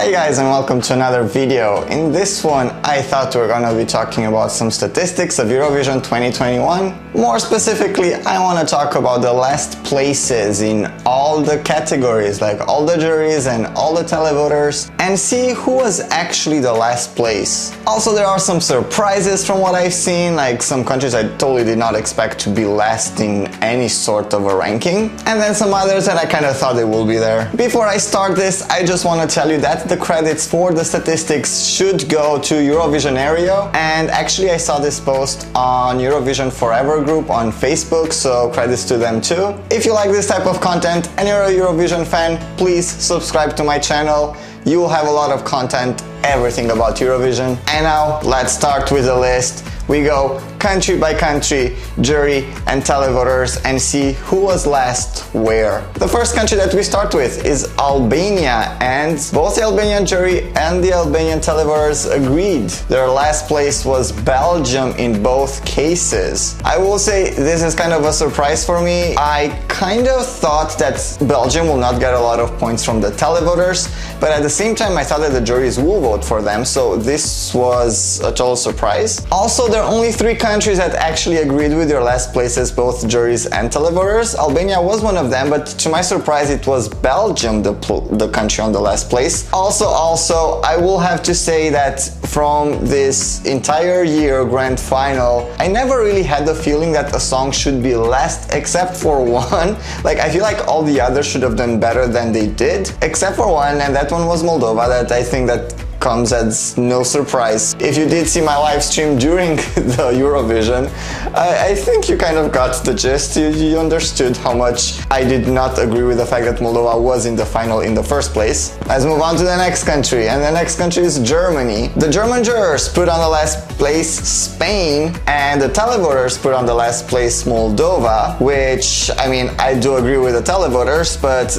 Hi guys and welcome to another video. In this one I thought we were gonna be talking about some statistics of Eurovision 2021. More specifically, I want to talk about the last places in all the categories, like all the juries and all the televoters, and see who was actually the last place. Also, there are some surprises from what I've seen, like some countries I totally did not expect to be last in any sort of a ranking, and then some others that I kind of thought they will be there. Before I start this, I just want to tell you that the credits for the statistics should go to Eurovision Area, and actually I saw this post on Eurovision Forever group on Facebook, so credits to them too. If you like this type of content and you're a Eurovision fan, please subscribe to my channel. You will have a lot of content, everything about Eurovision. And now let's start with the list. We go country by country, jury and televoters, and see who was last where. The first country that we start with is Albania, and both the Albanian jury and the Albanian televoters agreed. Their last place was Belgium in both cases. I will say this is kind of a surprise for me. I kind of thought that Belgium will not get a lot of points from the televoters, but at the same time I thought that the juries will vote for them, so this was a total surprise. Also, there are only 3 countries that actually agreed with their last places, both juries and televoters. Albania was one of them, but to my surprise it was Belgium, the country on the last place. Also, I will have to say that from this entire year grand final, I never really had the feeling that a song should be last except for one. Like, I feel like all the others should have done better than they did, except for one, and that one was Moldova, that I think that comes as no surprise. If you did see my live stream during the Eurovision, I think you kind of got the gist. You understood how much I did not agree with the fact that Moldova was in the final in the first place. Let's move on to the next country, and the next country is Germany. The German jurors put on the last place Spain, and the televoters put on the last place Moldova, which, I mean, I do agree with the televoters, but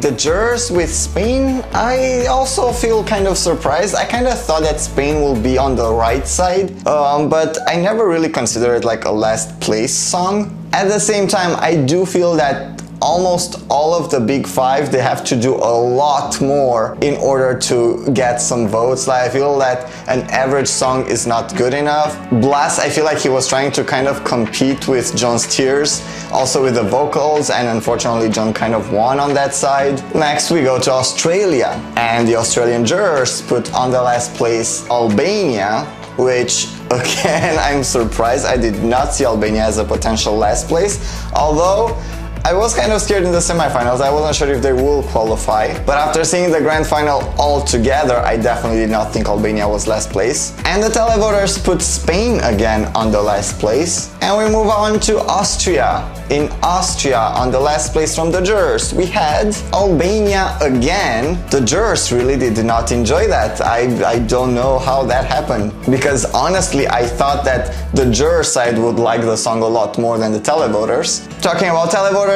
the jurors with Spain, I also feel kind of surprised. I kind of thought that Spain will be on the right side, but I never really considered it like a last place song. At the same time, I do feel that almost all of the big 5, they have to do a lot more in order to get some votes. Like, I feel that an average song is not good enough. Blas, I feel like he was trying to kind of compete with John's Tears, also with the vocals, and unfortunately John kind of won on that side. Next we go to Australia, and the Australian jurors put on the last place Albania, which again I'm surprised. I did not see Albania as a potential last place, although I was kind of scared in the semifinals. I wasn't sure if they will qualify, but after seeing the grand final all together, I definitely did not think Albania was last place. And the televoters put Spain again on the last place. And we move on to Austria. In Austria, on the last place from the jurors, we had Albania again. The jurors really did not enjoy that. I don't know how that happened, because honestly I thought that the juror side would like the song a lot more than the televoters. Talking about televoters,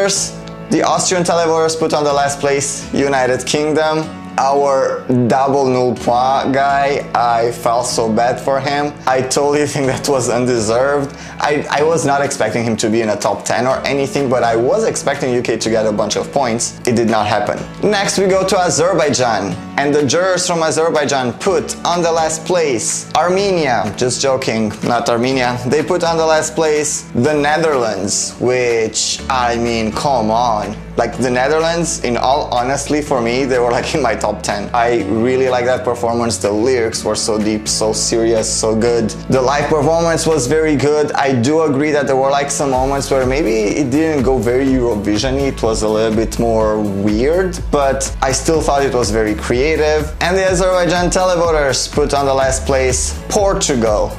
the Austrian televoters put on the last place United Kingdom. Our double null point guy, I felt so bad for him. I totally think that was undeserved. I was not expecting him to be in a top 10 or anything, but I was expecting UK to get a bunch of points. It did not happen. Next we go to Azerbaijan, and the jurors from Azerbaijan put on the last place Armenia. Just joking, not Armenia. They put on the last place the Netherlands, which, I mean, come on. Like, the Netherlands, in all honesty, for me, they were like in my top 10. I really like that performance. The lyrics were so deep, so serious, so good. The live performance was very good. I do agree that there were like some moments where maybe it didn't go very Eurovision-y. It was a little bit more weird, but I still thought it was very creative. And the Azerbaijan televoters put on the last place Portugal,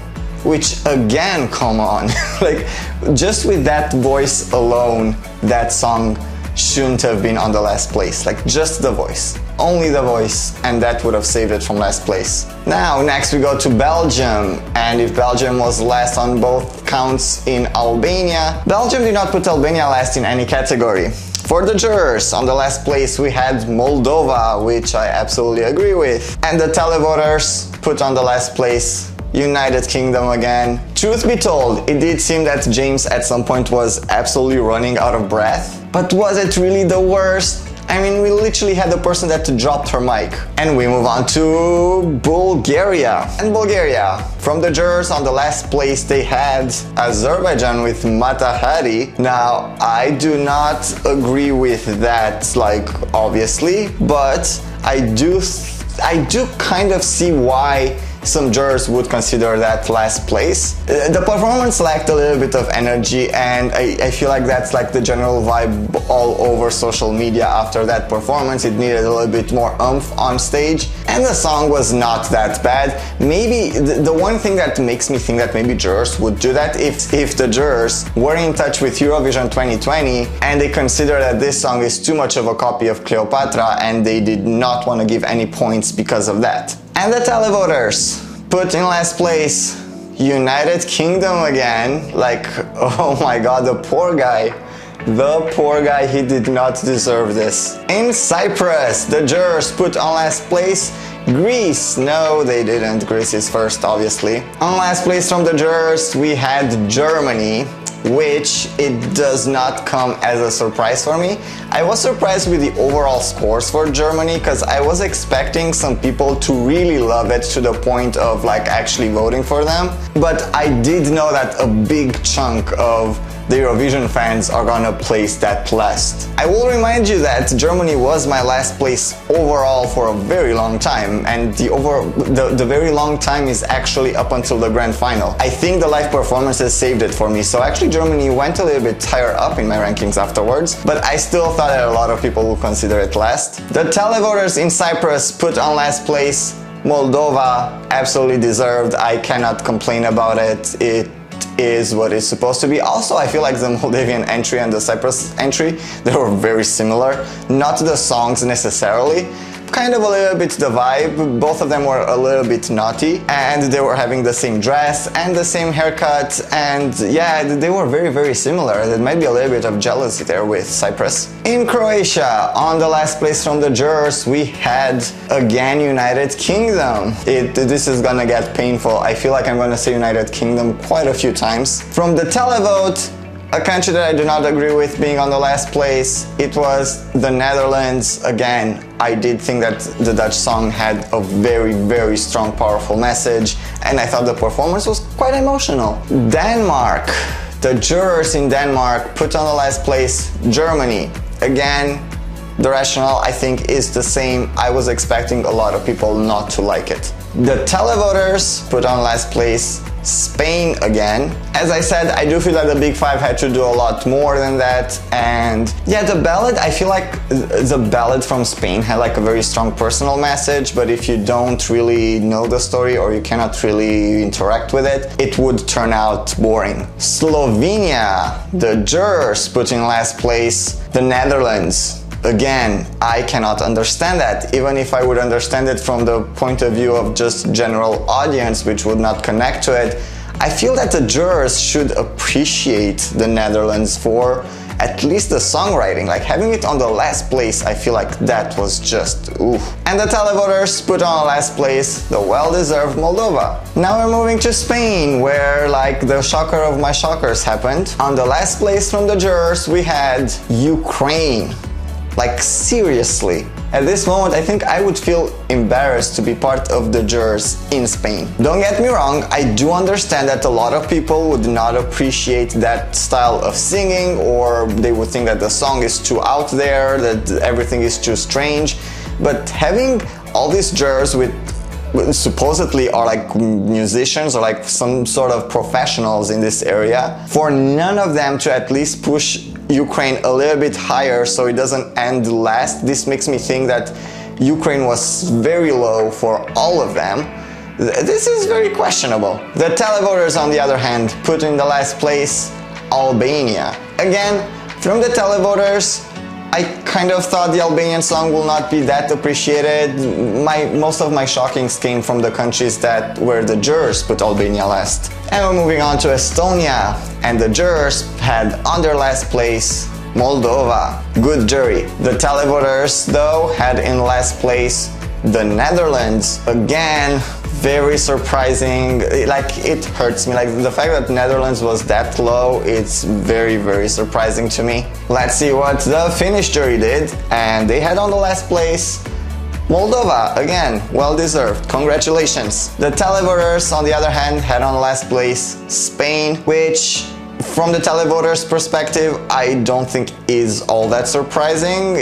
which again, come on. Like, just with that voice alone, that song shouldn't have been on the last place. Like, just the voice, only the voice, and that would have saved it from last place. Now next we go to Belgium, and if Belgium was last on both counts in Albania, Belgium did not put Albania last in any category. For the jurors, on the last place we had Moldova, which I absolutely agree with, and the televoters put on the last place United Kingdom again. Truth be told, it did seem that James at some point was absolutely running out of breath, but was it really the worst? I mean, we literally had the person that dropped her mic. And we move on to Bulgaria. And Bulgaria, from the jurors, on the last place they had Azerbaijan with Mata Hari. Now, I do not agree with that, like, obviously, but I do kind of see why some jurors would consider that last place. The performance lacked a little bit of energy, and I feel like that's like the general vibe all over social media after that performance. It needed a little bit more oomph on stage, and the song was not that bad. Maybe the one thing that makes me think that maybe jurors would do that if the jurors were in touch with Eurovision 2020 and they consider that this song is too much of a copy of Cleopatra and they did not want to give any points because of that. And the televoters put in last place United Kingdom again. Like, oh my god, the poor guy. The poor guy, he did not deserve this. In Cyprus, the jurors put on last place Greece. No, they didn't. Greece is first, obviously. On last place from the jurors, we had Germany, which it does not come as a surprise for me. I was surprised with the overall scores for Germany because I was expecting some people to really love it to the point of like actually voting for them. But I did know that a big chunk of the Eurovision fans are gonna place that last. I will remind you that Germany was my last place overall for a very long time, and the very long time is actually up until the grand final. I think the live performances saved it for me, so actually Germany went a little bit higher up in my rankings afterwards, but I still thought that a lot of people would consider it last. The televoters in Cyprus put on last place Moldova, absolutely deserved. I cannot complain about it. It is what it's supposed to be. Also, I feel like the Moldavian entry and the Cyprus entry, they were very similar. Not the songs necessarily, kind of a little bit the vibe. Both of them were a little bit naughty, and they were having the same dress and the same haircut, and yeah, they were very, very similar. There might be a little bit of jealousy there with Cyprus. In Croatia, on the last place from the jurors, we had again United Kingdom. This is gonna get painful. I feel like I'm gonna say United Kingdom quite a few times. From the televote, a country that I do not agree with being on the last place, it was the Netherlands. Again, I did think that the Dutch song had a very, very strong, powerful message, and I thought the performance was quite emotional. Denmark. The jurors in Denmark put on the last place Germany. Again, the rationale I think is the same. I was expecting a lot of people not to like it. The televoters put on last place Spain again. As I said, I do feel like the Big Five had to do a lot more than that, and yeah, the ballad, I feel like the ballad from Spain had like a very strong personal message, but if you don't really know the story or you cannot really interact with it, it would turn out boring. Slovenia, the jurors put in last place the Netherlands. Again, I cannot understand that. Even if I would understand it from the point of view of just general audience, which would not connect to it, I feel that the jurors should appreciate the Netherlands for at least the songwriting. Like having it on the last place, I feel like that was just oof. And the televoters put on last place the well-deserved Moldova. Now we're moving to Spain, where like the shocker of my shockers happened. On the last place from the jurors, we had Ukraine. Like seriously, at this moment I think I would feel embarrassed to be part of the jurors in Spain. Don't get me wrong, I do understand that a lot of people would not appreciate that style of singing, or they would think that the song is too out there, that everything is too strange, but having all these jurors with supposedly are like musicians or like some sort of professionals in this area, for none of them to at least push Ukraine a little bit higher so it doesn't end last, this makes me think that Ukraine was very low for all of them. This is very questionable. The televoters, on the other hand, put in the last place Albania. Again, from the televoters, I kind of thought the Albanian song will not be that appreciated. Most of my shockings came from the countries where the jurors put Albania last. And we're moving on to Estonia, and the jurors had on their last place Moldova. Good jury. The televoters though had in last place the Netherlands. Again, very surprising. Like, it hurts me. Like, the fact that Netherlands was that low, it's very, very surprising to me. Let's see what the Finnish jury did, and they had on the last place Moldova. Again, well deserved. Congratulations. The televoters, on the other hand, had on last place Spain, which, from the televoters' perspective, I don't think is all that surprising.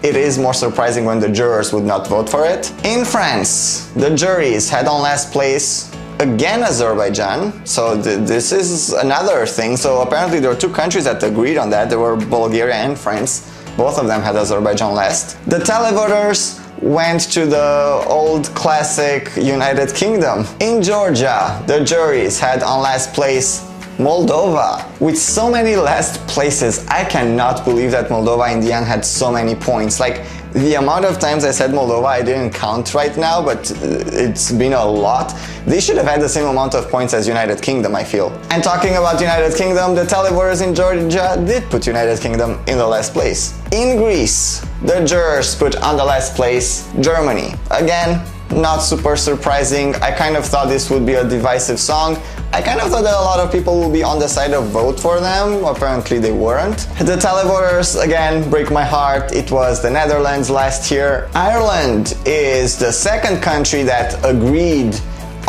It is more surprising when the jurors would not vote for it. In France, the juries had on last place again Azerbaijan, so this is another thing. So apparently there were two countries that agreed on that. There were Bulgaria and France. Both of them had Azerbaijan last. The televoters went to the old classic United Kingdom. In Georgia, the juries had on last place Moldova. With so many last places, I cannot believe that Moldova in the end had so many points. Like, the amount of times I said Moldova, I didn't count right now, but it's been a lot. They should have had the same amount of points as United Kingdom, I feel. And talking about United Kingdom, the televoters in Georgia did put United Kingdom in the last place. In Greece, the jurors put on the last place Germany. Again, not super surprising. I kind of thought this would be a divisive song. I kind of thought that a lot of people will be on the side of vote for them. Apparently they weren't. The televoters, again, break my heart. It was the Netherlands last year. Ireland is the second country that agreed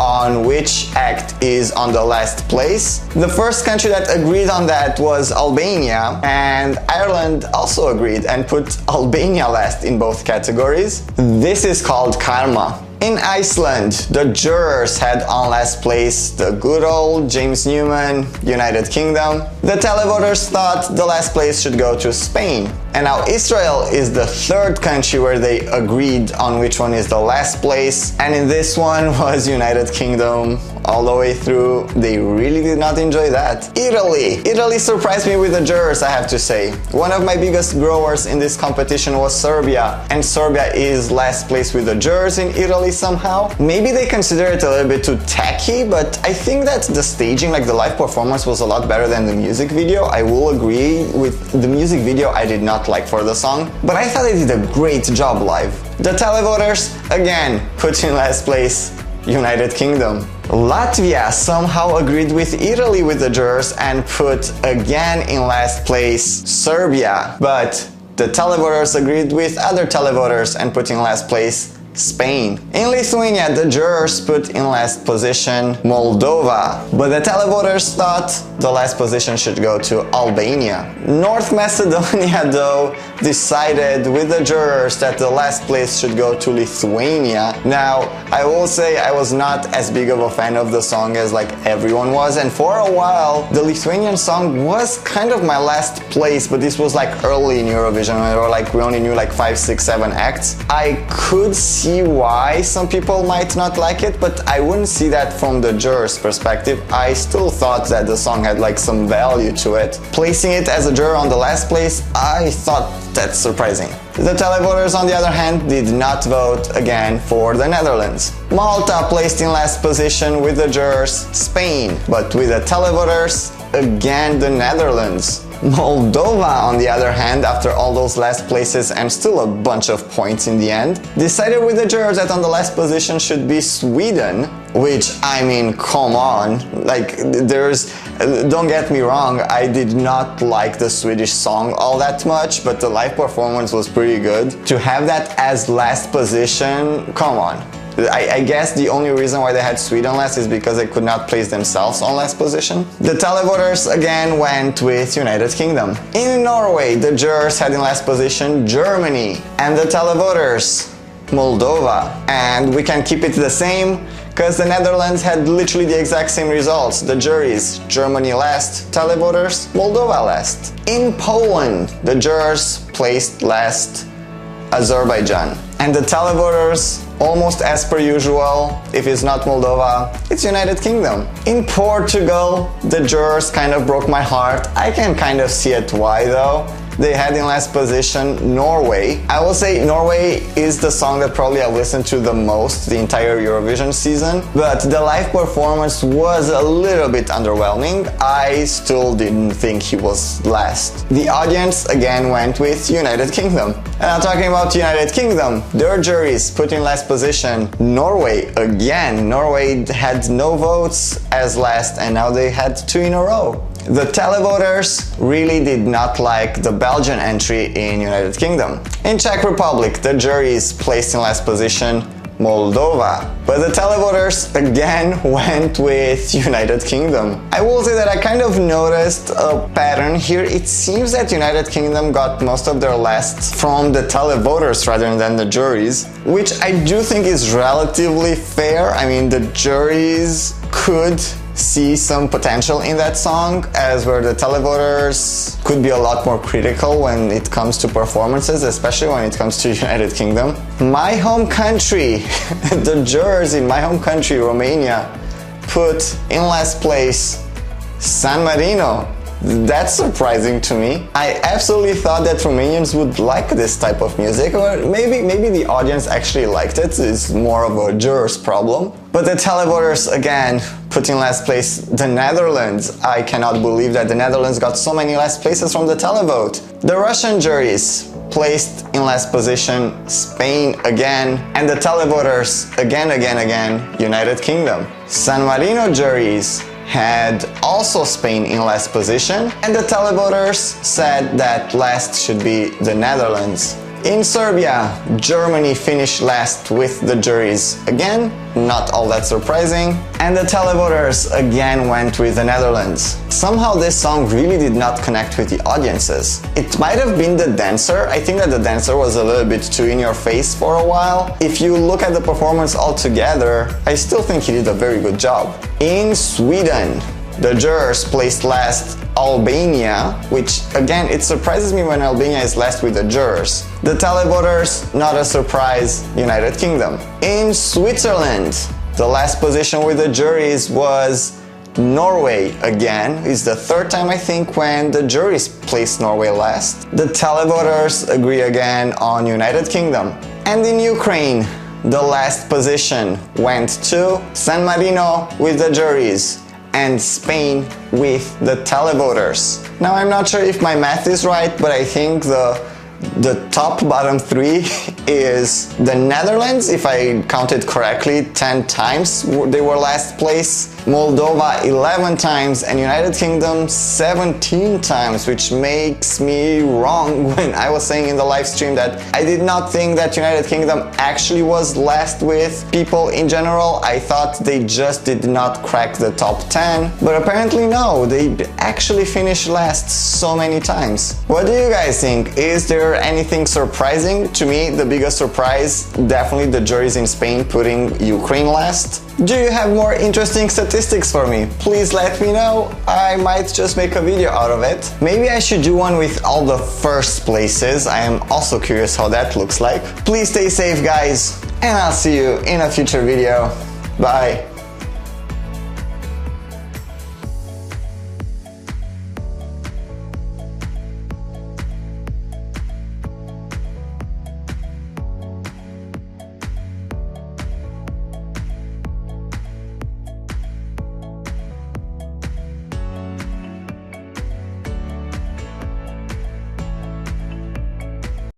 on which act is on the last place. The first country that agreed on that was Albania, and Ireland also agreed and put Albania last in both categories. This is called karma. In Iceland, the jurors had on last place the good old James Newman, United Kingdom. The televoters thought the last place should go to Spain. And now Israel is the third country where they agreed on which one is the last place. And in this one was United Kingdom all the way through. They really did not enjoy that. Italy surprised me with the jurors, I have to say. One of my biggest growers in this competition was Serbia, and Serbia is last place with the jurors in Italy somehow. Maybe they consider it a little bit too tacky, but I think that the staging, like the live performance, was a lot better than the music video. I will agree with the music video. I did not like for the song, but I thought they did a great job live. The televoters, again, put in last place United Kingdom. Latvia somehow agreed with Italy with the jurors and put again in last place Serbia, but the televoters agreed with other televoters and put in last place Spain. In Lithuania, the jurors put in last position Moldova, but the televoters thought the last position should go to Albania. North Macedonia, though, decided with the jurors that the last place should go to Lithuania. Now, I will say I was not as big of a fan of the song as like everyone was, and for a while the Lithuanian song was kind of my last place, but this was like early in Eurovision, or like we only knew like 5, 6, 7 acts. I could see why some people might not like it, but I wouldn't see that from the jurors' perspective. I still thought that the song had like some value to it. Placing it as a juror on the last place, I thought that's surprising. The televoters, on the other hand, did not vote again for the Netherlands. Malta placed in last position with the jurors Spain, but with the televoters, again the Netherlands. Moldova, on the other hand, after all those last places and still a bunch of points in the end, decided with the jurors that on the last position should be Sweden, which, I mean, come on, like, don't get me wrong, I did not like the Swedish song all that much, but the live performance was pretty good. To have that as last position, come on. I guess the only reason why they had Sweden last is because they could not place themselves on last position. The televoters again went with United Kingdom. In Norway, the jurors had in last position Germany, and the televoters Moldova. And we can keep it the same because the Netherlands had literally the exact same results. The juries, Germany last, televoters, Moldova last. In Poland, the jurors placed last Azerbaijan, and the televoters, almost as per usual, if it's not Moldova, it's United Kingdom. In Portugal, the jurors kind of broke my heart. I can kind of see it why though. they had in last position Norway. I will say Norway is the song that probably I listened to the most the entire Eurovision season, but the live performance was a little bit underwhelming. I still didn't think he was last. The audience again went with United Kingdom. And I'm talking about United Kingdom. Their juries put in last position Norway again. Norway had no votes as last, and now they had 2 in a row. The televoters really did not like the Belgian entry in United Kingdom. In Czech Republic, the juries placed in last position Moldova, but the televoters again went with United Kingdom. I will say that I kind of noticed a pattern here. It seems that United Kingdom got most of their lasts from the televoters rather than the juries, which I do think is relatively fair. I mean, the juries could see some potential in that song, as where the televoters could be a lot more critical when it comes to performances, especially when it comes to United Kingdom. My home country, the jurors in my home country, Romania, put in last place San Marino. That's surprising to me. I absolutely thought that Romanians would like this type of music, or maybe the audience actually liked it. It's more of a juror's problem. But the televoters again put in last place the Netherlands. I cannot believe that the Netherlands got so many last places from the televote. The Russian juries placed in last position Spain again, and the televoters again, United Kingdom. San Marino juries had also Spain in last position, and the televoters said that last should be the Netherlands. In Serbia, Germany finished last with the juries again, not all that surprising, and the televoters again went with the Netherlands. Somehow this song really did not connect with the audiences. It might have been the dancer. I think that the dancer was a little bit too in your face for a while. If you look at the performance altogether, I still think he did a very good job. In Sweden, the jurors placed last Albania, which again, it surprises me when Albania is last with the jurors. The televoters, not a surprise, United Kingdom. In Switzerland, the last position with the juries was Norway again. It's the third time I think when the juries placed Norway last. The televoters agree again on United Kingdom. And in Ukraine, the last position went to San Marino with the juries and Spain with the televoters. Now I'm not sure if my math is right, but I think the top bottom 3 is the Netherlands, if I counted correctly, 10 times they were last place, Moldova 11 times, and United Kingdom 17 times, which makes me wrong when I was saying in the live stream that I did not think that United Kingdom actually was last with people in general. I thought they just did not crack the top 10, but apparently no, they actually finished last so many times. What do you guys think? Is there anything surprising? To me, the biggest surprise, definitely the juries in Spain putting Ukraine last. Do you have more interesting statistics for me? Please let me know. I might just make a video out of it. Maybe I should do one with all the first places. I am also curious how that looks like. Please stay safe, guys, and I'll see you in a future video. Bye.